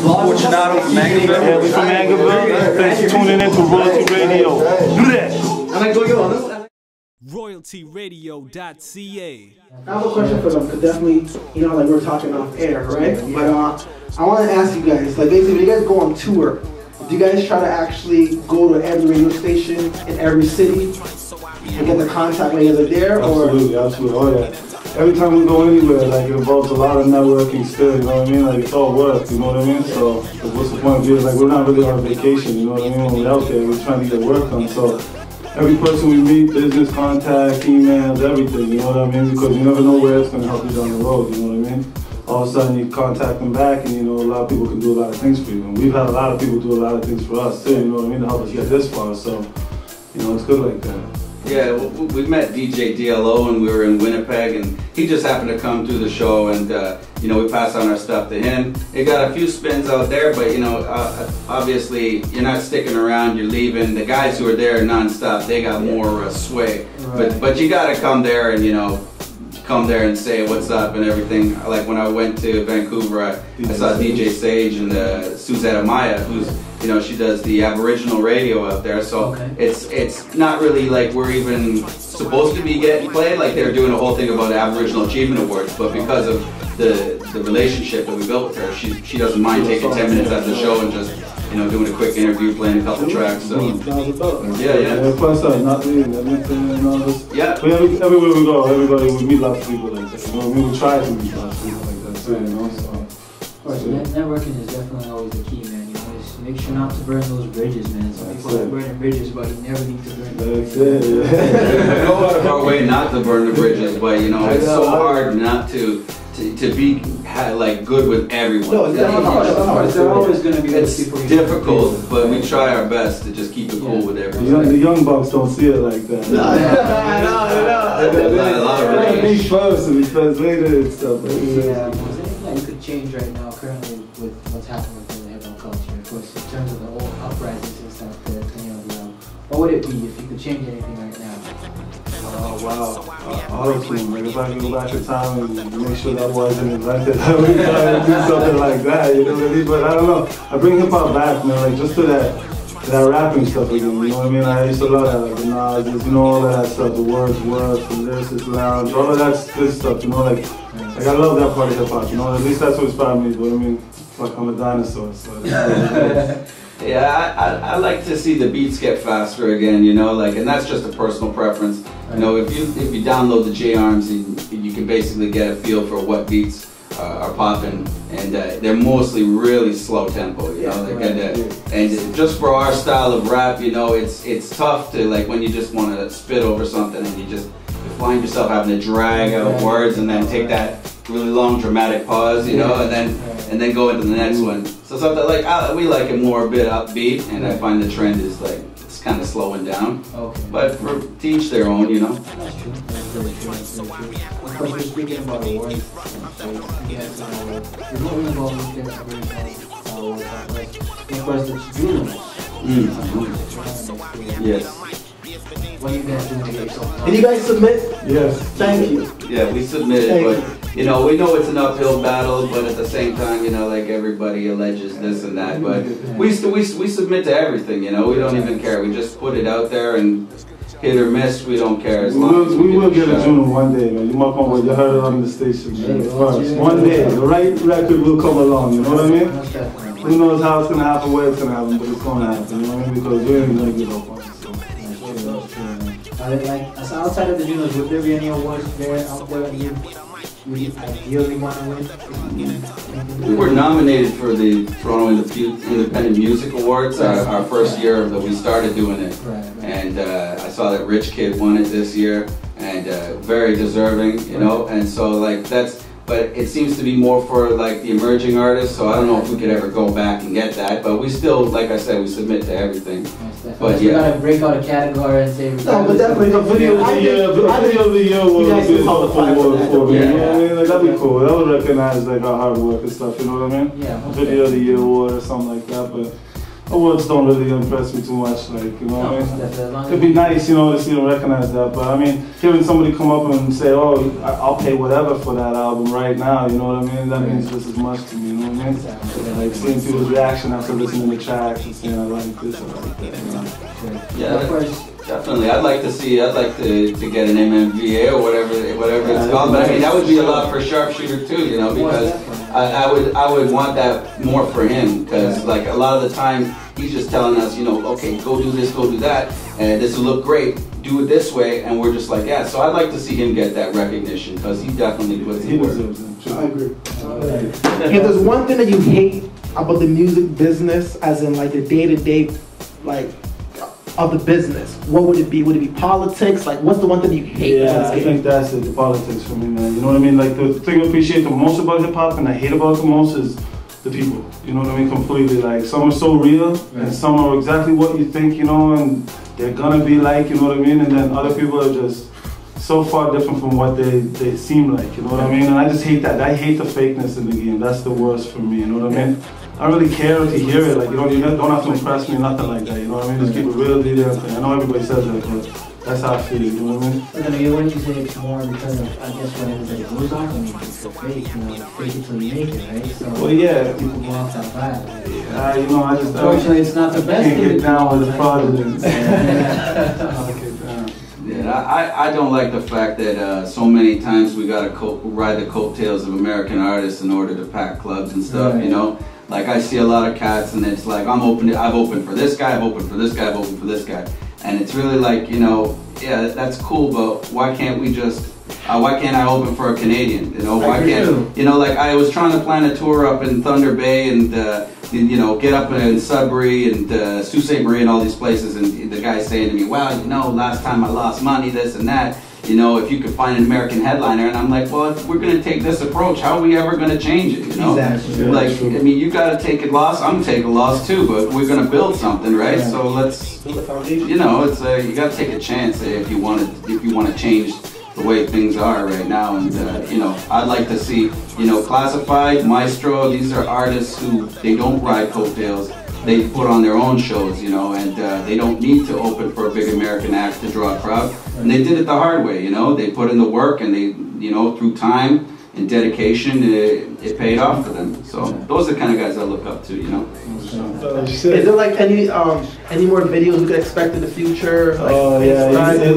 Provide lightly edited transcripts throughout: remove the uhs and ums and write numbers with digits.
Fortunato from Angerville. Yeah, we from Angerville. Thanks for tuning in to Royalty Radio. RoyaltyRadio.ca. I have a question for them, because definitely, you know, like we're talking off air, right? But I want to ask you guys, like basically when you guys go on tour, do you guys try to actually go to every radio station in every city and get the contact when you guys are there? Absolutely, absolutely. Oh yeah. Every time we go anywhere, like it involves a lot of networking still, you know what I mean? Like it's all work, you know what I mean? So what's the point of being like we're not really on vacation, you know what I mean? When we're out there, we're trying to get work done. So every person we meet, business contact, emails, everything, you know what I mean? Because you never know where it's going to help you down the road, you know what I mean? All of a sudden you contact them back and you know a lot of people can do a lot of things for you. And we've had a lot of people do a lot of things for us too, you know what I mean, to help us get this far. So, you know, it's good like that. Yeah, we met DJ DLO when we were in Winnipeg, and he just happened to come through the show, and you know, we passed on our stuff to him. It got a few spins out there, but you know, obviously you're not sticking around, you're leaving. The guys who are there nonstop, they got more sway. Right. But you got to come there and, you know, come there and say what's up and everything. Like when I went to Vancouver, I saw DJ Sage and Suzette Amaya, who's, you know, she does the Aboriginal radio out there. So it's not really like we're even supposed to be getting played. Like they're doing a whole thing about Aboriginal Achievement Awards, but because of the relationship that we built with her, she doesn't mind taking 10 minutes after the show and just, you know, doing a quick interview, playing a couple tracks. So yeah. Plus, not leaving, and all this. Yeah. But everywhere we go, everybody, we meet lots of people like that. You know, we try to meet lots of people like that too, you know. So. Networking is definitely always the key, man. You know, just make sure not to burn those bridges, man. Some people like burning bridges, but you never need to burn them. That's it. Yeah. Go out of our way not to burn the bridges, but you know, it's so hard not to be like good with everyone. No, they're always going to be. It's difficult, but we try our best to just keep it cool with everyone. The young bucks don't see it like that. No. They think first and because later and stuff. Yeah, you could change right now currently with what's happening within the hip hop culture. Of course, in terms of the whole uprisings and stuff, what would it be if you could change anything right now? Oh wow, auto-tune. Like if I could go back in time and make sure that wasn't invented, I would try to do something like that, you know what I mean? But I don't know, I bring hip-hop back, man, like just to that rapping stuff again, you know what I mean? I used to love that, like the Nas, you know, all of that stuff, the words, the lyricist lounge, all of that good stuff, you know, like I love that part of hip-hop, you know, at least that's what inspired me, but I mean, like I'm a dinosaur, so. Yeah, I like to see the beats get faster again, you know, like, and that's just a personal preference. You know, if you download the J-Arms, you can basically get a feel for what beats are popping, and they're mostly really slow tempo, you know, and just for our style of rap, you know, it's tough to, like, when you just want to spit over something and you find yourself having to drag out words and then take that really long dramatic pause, you know, and then go into the next one. So something like we like it more a bit upbeat, and I find the trend is like it's kind of slowing down. Okay. But for to each their own, you know. That's true. That's very true. That's very true. Of course, we're speaking about awards. Yes, you're more involved with the awards. Of course, it's Junos. Yes. What are you guys doing to get yourself? Did you guys submit? Yes. Thank you. Yeah, we submitted, but you know, we know it's an uphill battle, but at the same time, you know, like everybody alleges this and that, but we submit to everything, you know, we don't even care. We just put it out there and hit or miss, we don't care. As long as we will get a Juno one day, man. You might come with, you heard it on the station, man. First. One day, the right record will come along, you know what I mean? Who knows how it's going to happen, where it's going to happen, but it's going to happen, you know what I mean? Because we ain't going to give up on it. So outside of the Junos, would there be any awards there out there that you ideally want to win? We were nominated for the Toronto Independent Music Awards, our first year that we started doing it. And I saw that Rich Kid won it this year, and very deserving, you know. And so like but it seems to be more for like the emerging artists, so I don't know if we could ever go back and get that, but we still, like I said, we submit to everything. But you gotta break out a category and say, no, but definitely the video of the year, will be for me, you know what I mean? Like that'd be cool. That would recognize like our hard work and stuff, you know what I mean? Yeah. Video of the year award or something like that, but awards don't really impress me too much, like, you know what I mean? Definitely. It'd be nice, you know, to see them recognize that, but I mean, hearing somebody come up and say, oh, I'll pay whatever for that album right now, you know what I mean? That means just as much to me, you know what I mean? Like, seeing people's reaction after listening to the tracks and saying, I like this, I like that, you know? Yeah. Definitely, I'd like to get an MMVA or whatever it's called. But I mean, that would be a lot for Sharpshooter too, you know, because I would want that more for him, because like a lot of the time he's just telling us, you know, okay, go do this, go do that, and this will look great. Do it this way, and we're just like, yeah. So I'd like to see him get that recognition, because he definitely puts in work. I agree. If there's one thing that you hate about the music business, as in like the day-to-day, like, of the business, what would it be? Would it be politics? Like, what's the one thing you hate? Yeah, I think that's it, the politics for me, man. You know what I mean? Like, the thing I appreciate the most about hip-hop and I hate about it the most is the people. You know what I mean? Completely. Like, some are so real, and some are exactly what you think, you know, and they're gonna be like, you know what I mean? And then other people are just so far different from what they seem like, you know what I mean? And I just hate that. I hate the fakeness in the game. That's the worst for me, you know what I mean? I don't really care to hear it, like, you don't have to impress me, nothing like that, you know what I mean? Just keep it real, do their thing. I know everybody says that, but that's how I feel, you know what I mean? But I mean, wouldn't you say it's more because of, I guess, what everybody goes off? I mean, it's a fake, you know, fake it till you make it, right? So, well, yeah. People go off that bad. Yeah, you know, I just... Unfortunately, it's not the best thing. I can't get down with the project. Yeah, I don't like the fact that so many times we gotta ride the coattails of American artists in order to pack clubs and stuff, you know? Like, I see a lot of cats and it's like, I've opened for this guy, I've opened for this guy, I've opened for this guy. And it's really like, you know, yeah, that's cool, but why can't we just, why can't I open for a Canadian? You know, why can't, you know, like I was trying to plan a tour up in Thunder Bay and, you know, get up in Sudbury and Sault Ste. Marie and all these places, and the guy's saying to me, well, you know, last time I lost money, this and that, you know, if you could find an American headliner. And I'm like, well, if we're going to take this approach, how are we ever going to change it, you know? Exactly. Like, I mean, you got to take a loss, I'm going to take a loss too, but we're going to build something, right? So let's, build a foundation. you know, it's you got to take a chance if you want to change the way things are right now. And you know, I'd like to see, you know, Classified, Maestro, these are artists who, they don't ride coattails, they put on their own shows, you know, and they don't need to open for a big American act to draw a crowd. And they did it the hard way, you know, they put in the work, and they, you know, through time and dedication, it paid off for them. So those are the kind of guys I look up to, you know. Is there like any more videos we could expect in the future? Like,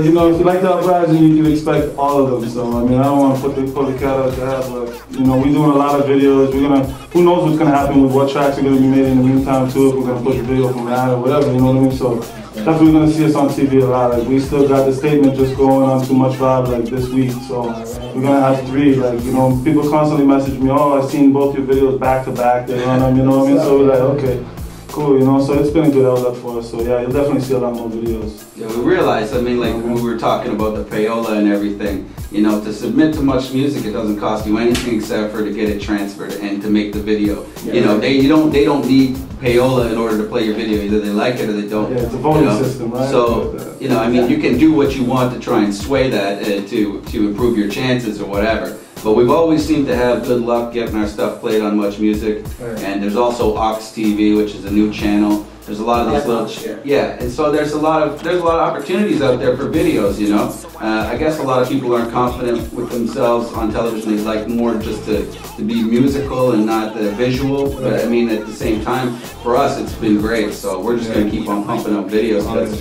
you know, if you like the uprising, you can expect all of them. So I mean, I don't want to put the cat out there, but you know, we're doing a lot of videos. Who knows what's gonna happen with what tracks are gonna be made in the meantime too. If we're gonna push a video from that or whatever, you know what I mean. So definitely gonna see us on TV a lot. Like, we still got the statement just going on Too Much Vibe like this week. So we're gonna have 3. Like, you know, people constantly message me, oh, I've seen both your videos back to back. You know what I mean? So we're like, okay. Cool, you know, so it's been a good outlet for us. So yeah, you'll definitely see a lot more videos. Yeah, we realized, I mean, like when we were talking about the payola and everything, you know, to submit to much music, it doesn't cost you anything except for to get it transferred and to make the video. Yeah. You know, they don't need payola in order to play your video. Either they like it or they don't. Yeah, it's a voting system, right? So, you know, I mean, you can do what you want to try and sway that to improve your chances or whatever. But we've always seemed to have good luck getting our stuff played on Much Music. And there's also Ox TV, which is a new channel. There's a lot of these little, and so there's a lot of opportunities out there for videos, you know. I guess a lot of people aren't confident with themselves on television. They like more just to be musical and not the visual. But I mean, at the same time, for us, it's been great. So we're just going to keep on pumping up videos. That's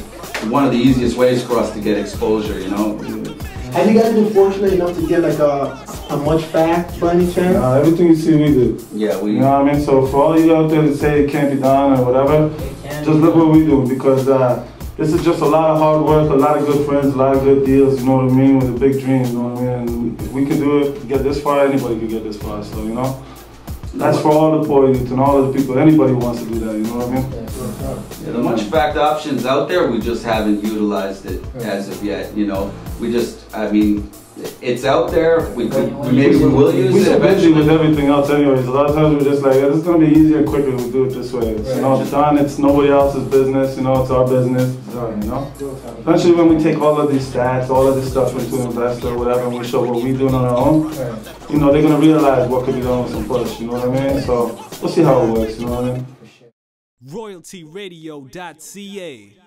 one of the easiest ways for us to get exposure, you know. Have you guys been fortunate enough to get like a Much Fact by any chance? Everything you see, we do. Yeah, we. You know what I mean? So for all you out there that say it can't be done or whatever, just look what we do, because this is just a lot of hard work, a lot of good friends, a lot of good deals, you know what I mean, with a big dream, you know what I mean? And if we can do it, get this far, anybody can get this far, so, you know? That's for all the poor youth and all the people, anybody wants to do that, you know what I mean? Yeah, the Much Fact options out there, we just haven't utilized it as of yet, you know? We just, I mean, it's out there, maybe we will use it eventually. We're busy with everything else anyways. A lot of times we're just like, it's going to be easier and quicker if we do it this way. You know, it's done, it's nobody else's business, you know, it's our business, it's done, you know? Eventually when we take all of these stats, all of this stuff into an investor or whatever, and we show what we're doing on our own, you know, they're going to realize what could be done with some push, you know what I mean? So we'll see how it works, you know what I mean? royaltyradio.ca.